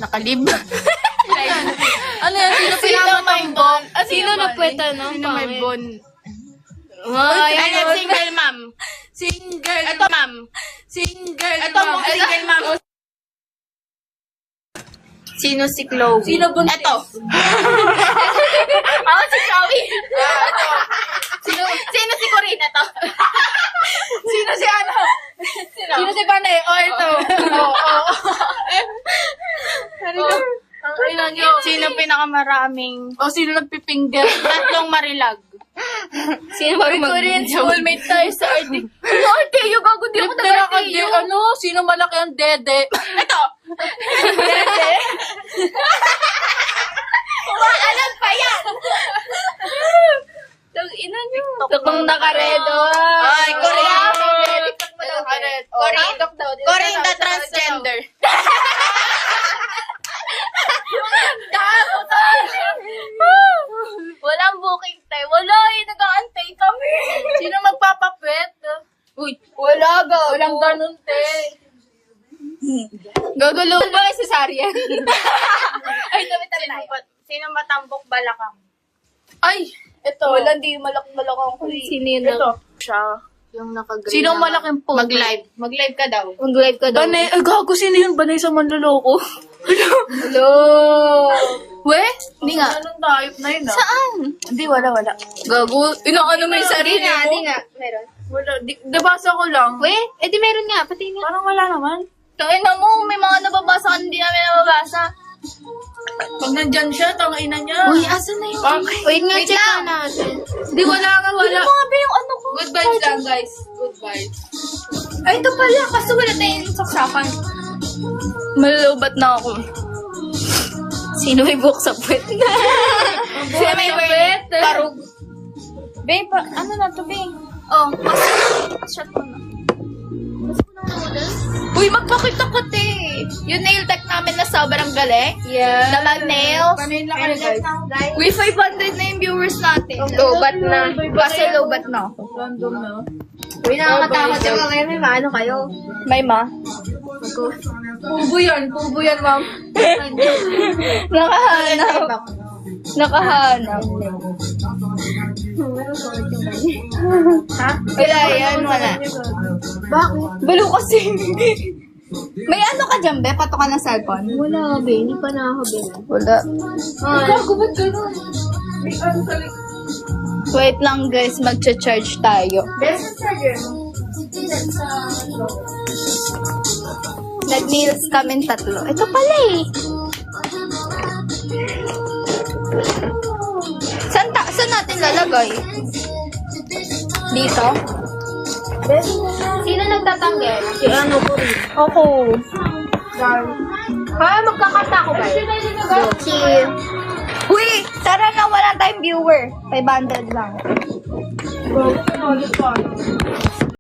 Nakalib. Ano yan? Sino may bon? Sino nagkwenta no? Sino may bon? Ay, Single ma'am. Single. Ito ma'am. Single. Ito mo, single ma'am. Sino si Chloe? Sino buntis? Ito. Ako si Chloe. Sino si Corina to? Sino si ano? Sino si Panay? O, ito. Ang ina nyo. Sino pinakamaraming? O, sino nagpipinger? Tatlong marilag. Sino ba Korean soulmate tayo sa RT. Ano, Arteo? Gago, di ako Hindi, ano? Sino malaki ang dede? Ito. Alam pa yan. Tang ina nyo. Tukong nakaredo. Ay, Korean. Korean. Korean the transgender. Walang booking tayo. Wala eh, nag-aantay kami. Sino magpapapet? Uy, wala ga. Walang ganun, te. Gagulo ba kayo si Saria? Ay, tabi-tabi tayo. Sino matambok balakang? Ay, ito. Wala, di malak-malakang ko. Sino yun? Ito. Siya. Yung nakagreen. Sino ang malaking po? Mag-live. Mag-live ka daw. Mag-live ka daw. Banay, ay gago, sino yun? Banay sa manloloko. Hello. We? Hindi nga. Anong type na yun, ah? Saan? Hindi, wala. Gago. Inaano mo yung sarili mo? Hindi nga. Meron. Wala. Nabasa ko lang. We? Eh di meron nga. Pati nga. Parang wala naman. Tangin na mo. May mga nababasa ka. Hindi namin nababasa. Pag nandyan siya, tangina niya. Uy, asan na yun? Okay. Wait nga, check na natin. Di, wala nga, wala. Ano nga ba yung ano ko? Good vibes lang, guys. Good vibes. Ay, ito pala. Kaso wala tayong saksakan. Malulubat na ako. Sino may buhok sa puwet? Sino may puwet? Parug. Babe, ano na to, babe? Oh, shot ko na. Uy, magpakita ko, te. Yung nail tech namin na sobrang galing. Yeah. Na mag-nails. Kanina kayo, guys. Uy, 500 na yung viewers natin. Lobat na. Kasi lobat na ako. Random na. Uy, nakakatakot yung mga may maano kayo. May ma. Kubo yan, ma'am. Nakahanap. Nakahanap. Ha? Wala yan, wala. Bakit? Balo kasi. May ano ka dyan, be? Pato ka ng cellphone? Wala, babe. Hindi pa na ako, babe. Wala. Gago, ba't ganun? May ano sa Wait lang guys, magcha-charge tayo. Best charger. Nag-nails kami tatlo. Ito pala eh. Saan natin lalagay? Dito? Sino nagtatanggal? Si ano po rin. Ako. Ha? Magkakanta ako ba? Si... Uy! Tara na, wala tayong viewer. 500 lang.